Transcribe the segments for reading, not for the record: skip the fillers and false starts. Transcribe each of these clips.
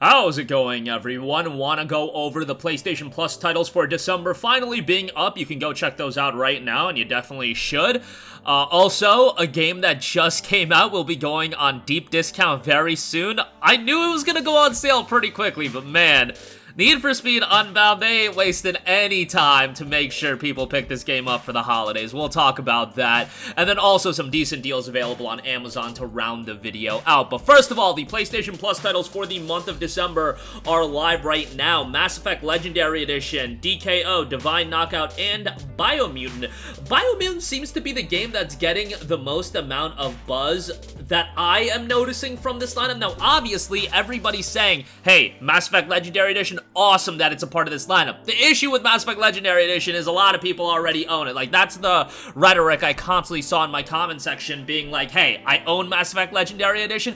How's it going, everyone? Want to go over the PlayStation Plus titles for December finally being up? You can go check those out right now, and you definitely should. Also, a game that just came out will be going on deep discount very soon. I knew it was going to go on sale pretty quickly, but man, Need for Speed Unbound, they ain't wasting any time to make sure people pick this game up for the holidays. We'll talk about that. And then also some decent deals available on Amazon to round the video out. But first of all, the PlayStation Plus titles for the month of December are live right now. Mass Effect Legendary Edition, DKO, Divine Knockout, and Biomutant. Biomutant seems to be the game that's getting the most amount of buzz that I am noticing from this lineup. Now, obviously, everybody's saying, hey, Mass Effect Legendary Edition, awesome that it's a part of this lineup. The issue with Mass Effect Legendary Edition is a lot of people already own it. Like, that's the rhetoric I constantly saw in my comment section being like, hey, I own Mass Effect Legendary Edition,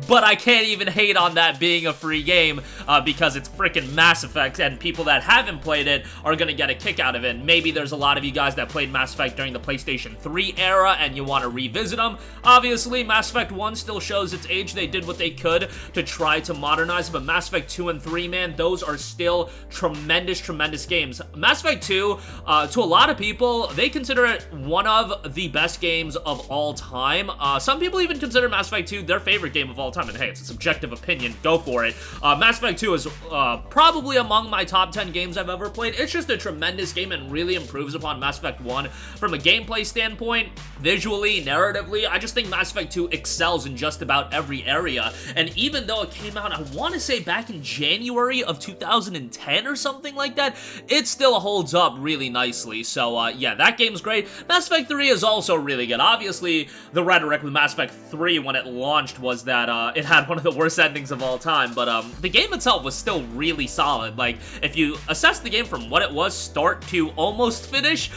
but I can't even hate on that being a free game because it's freaking Mass Effect, and people that haven't played it are gonna get a kick out of it. Maybe there's a lot of you guys that played Mass Effect during the PlayStation 3 era and you want to revisit them. Obviously, Mass Effect 1 still shows its age. They did what they could to try to modernize it, but Mass Effect 2 and 3, man, those are still tremendous games. Mass Effect 2, to a lot of people, they consider it one of the best games of all time. Some people even consider Mass Effect 2 their favorite game of all time, and hey, it's a subjective opinion, go for it. Mass Effect 2 is probably among my top 10 games I've ever played. It's just a tremendous game and really improves upon Mass Effect 1 from a gameplay standpoint, visually, narratively. I just think Mass Effect 2 excels in just about every area, and even though it came out, I want to say back in January of 2010 or something like that, it still holds up really nicely. So yeah, that game's great. Mass Effect 3 is also really good. Obviously, the rhetoric with Mass Effect 3 when it launched was that it had one of the worst endings of all time, but the game itself was still really solid. Like, if you assess the game from what it was start to almost finish,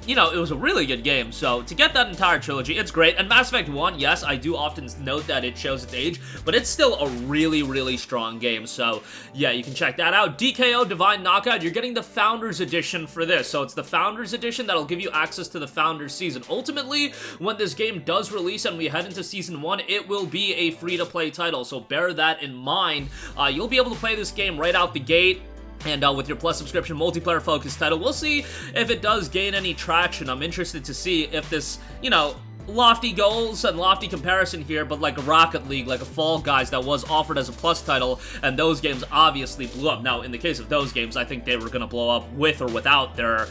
you know, it was a really good game. So to get that entire trilogy, it's great. And Mass Effect 1, yes, I do often note that it shows its age, but it's still a really strong game. So yeah, you can check that out. DKO, Divine Knockout, you're getting the Founders Edition for this. So it's the Founders Edition that'll give you access to the Founders Season. Ultimately, when this game does release and we head into Season 1, it will be a free-to-play title. So bear that in mind. You'll be able to play this game right out the gate. And with your Plus subscription multiplayer-focused title, we'll see if it does gain any traction. I'm interested to see if this, you know, lofty goals and lofty comparison here, but like a Rocket League, like a Fall Guys that was offered as a Plus title, and those games obviously blew up. Now, in the case of those games, I think they were going to blow up with or without their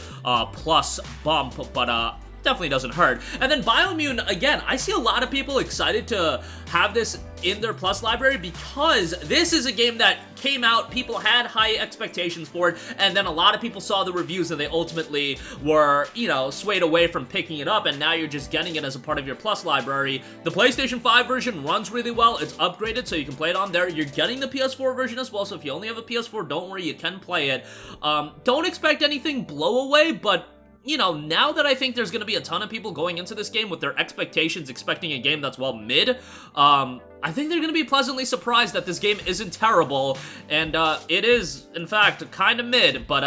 Plus bump, but definitely doesn't hurt. And then Biomutant, again, I see a lot of people excited to have this in their Plus library because this is a game that came out, people had high expectations for it, and then a lot of people saw the reviews and they ultimately were, you know, swayed away from picking it up, and now you're just getting it as a part of your Plus library. The PlayStation 5 version runs really well. It's upgraded, so you can play it on there. You're getting the PS4 version as well, so if you only have a PS4, don't worry, you can play it. Don't expect anything blow away, but you know, now that I think there's going to be a ton of people going into this game with their expectations, expecting a game that's, well, mid, I think they're going to be pleasantly surprised that this game isn't terrible, and it is, in fact, kind of mid, but,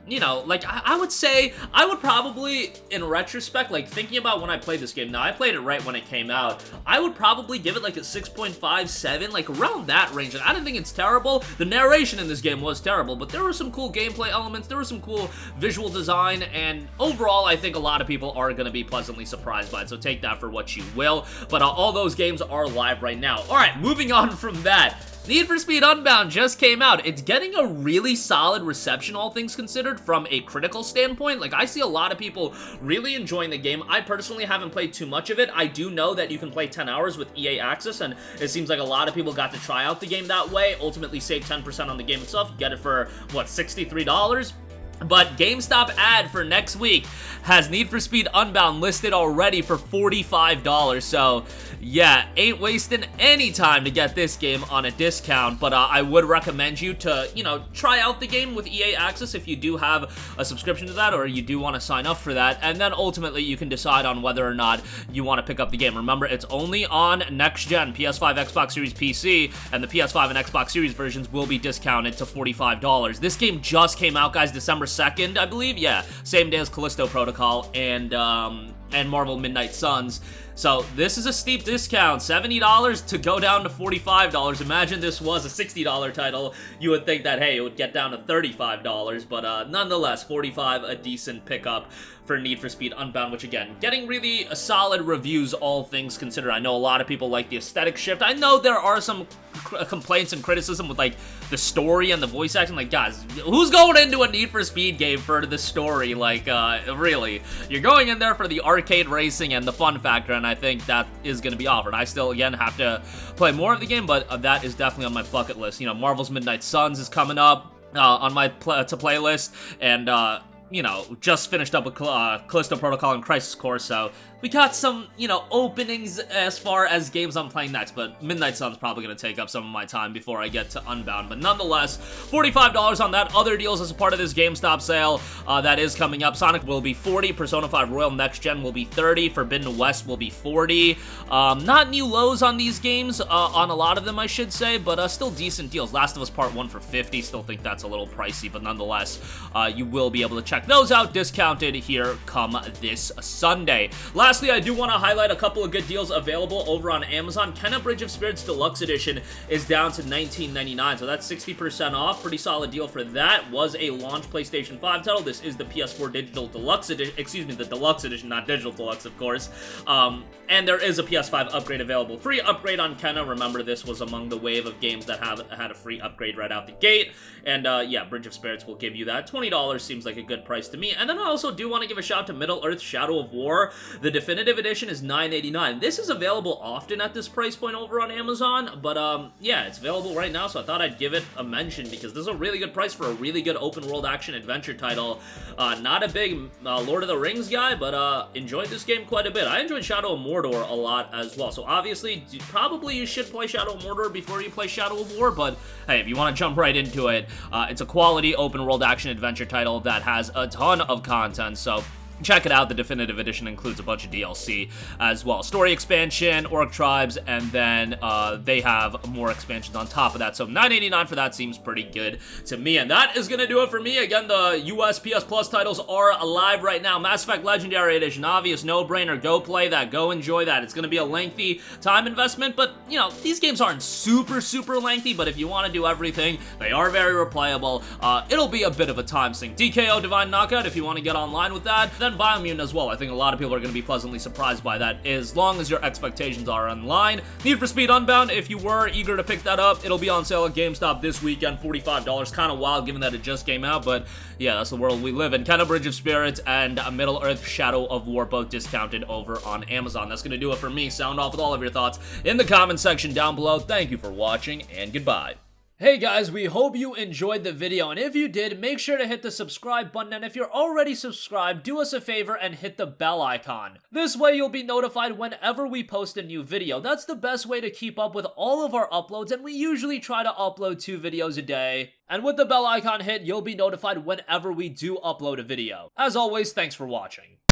you know, like, I would say, I would probably, in retrospect, like, thinking about when I played this game, now, I played it right when it came out, I would probably give it, like, a 6.57, like, around that range, and I didn't think it's terrible. The narration in this game was terrible, but there were some cool gameplay elements, there was some cool visual design, and overall, I think a lot of people are going to be pleasantly surprised by it, so take that for what you will, but all those games are live right now. Alright, moving on from that, Need for Speed Unbound just came out. It's getting a really solid reception, all things considered, from a critical standpoint. Like, I see a lot of people really enjoying the game. I personally haven't played too much of it. I do know that you can play 10 hours with EA Access, and it seems like a lot of people got to try out the game that way, ultimately save 10% on the game itself. You get it for, what, $63? But GameStop ad for next week has Need for Speed Unbound listed already for $45. So, yeah, ain't wasting any time to get this game on a discount. But I would recommend you to, you know, try out the game with EA Access if you do have a subscription to that or you do want to sign up for that. And then ultimately you can decide on whether or not you want to pick up the game. Remember, it's only on next-gen PS5, Xbox Series, PC, and the PS5 and Xbox Series versions will be discounted to $45. This game just came out, guys, December 2nd, I believe. Yeah, same day as Callisto Protocol and Marvel Midnight Suns. So this is a steep discount, $70 to go down to $45. Imagine this was a $60 title. You would think that, hey, it would get down to $35, but nonetheless, $45, a decent pickup for Need for Speed Unbound, which again, getting really solid reviews, all things considered. I know a lot of people like the aesthetic shift. I know there are some complaints and criticism with like the story and the voice acting. Like, guys, who's going into a Need for Speed game for the story? Like, really, you're going in there for the arcade racing and the fun factor, and I think that is going to be offered. I still, again, have to play more of the game, but that is definitely on my bucket list. You know, Marvel's Midnight Suns is coming up on my playlist, and you know, just finished up with Callisto Protocol and Crisis Core, so we got some, you know, openings as far as games I'm playing next, but Midnight Sun's probably going to take up some of my time before I get to Unbound. But nonetheless, $45 on that. Other deals as a part of this GameStop sale that is coming up. Sonic will be $40, Persona 5 Royal Next Gen will be $30, Forbidden West will be $40. Not new lows on these games, on a lot of them, I should say, but still decent deals. Last of Us Part 1 for $50, still think that's a little pricey, but nonetheless, you will be able to check those out discounted here come this Sunday. Lastly, I do want to highlight a couple of good deals available over on Amazon. Kenna Bridge of Spirits Deluxe Edition is down to $19.99, so that's 60% off. Pretty solid deal for that. Was a launch PlayStation 5 title. This is the PS4 Digital Deluxe Edition, excuse me, the Deluxe Edition, not Digital Deluxe, of course. And there is a PS5 upgrade available. Free upgrade on Kenna. Remember, this was among the wave of games that have had a free upgrade right out the gate. And yeah, Bridge of Spirits will give you that. $20 seems like a good price to me. And then I also do want to give a shout to Middle-earth Shadow of War. The definitive edition is $9.89. This is available often at this price point over on Amazon, but yeah, it's available right now, so I thought I'd give it a mention because this is a really good price for a really good open world action adventure title. Not a big Lord of the Rings guy, but enjoyed this game quite a bit. I enjoyed Shadow of Mordor a lot as well, so obviously probably you should play Shadow of Mordor before you play Shadow of War, but hey, if you want to jump right into it, it's a quality open world action adventure title that has a ton of content, so check it out. The definitive edition includes a bunch of DLC as well. Story expansion, Orc Tribes, and then they have more expansions on top of that. So $9.89 for that seems pretty good to me. And that is going to do it for me. Again, the US PS Plus titles are live right now. Mass Effect Legendary Edition, obvious no-brainer. Go play that. Go enjoy that. It's going to be a lengthy time investment, but, you know, these games aren't super, super lengthy, but if you want to do everything, they are very replayable. It'll be a bit of a time sink. DKO Divine Knockout, if you want to get online with that. Then Biomutant as well. I think a lot of people are going to be pleasantly surprised by that as long as your expectations are in line. Need for Speed Unbound, if you were eager to pick that up, it'll be on sale at GameStop this weekend, $45. Kind of wild given that it just came out, but yeah, that's the world we live in. Kenna Bridge of Spirits and Middle-earth Shadow of War both discounted over on Amazon. That's going to do it for me. Sound off with all of your thoughts in the comment section down below. Thank you for watching, and goodbye. Hey guys, we hope you enjoyed the video, and if you did, make sure to hit the subscribe button, and if you're already subscribed, do us a favor and hit the bell icon. This way you'll be notified whenever we post a new video. That's the best way to keep up with all of our uploads, and we usually try to upload 2 videos a day. And with the bell icon hit, you'll be notified whenever we do upload a video. As always, thanks for watching.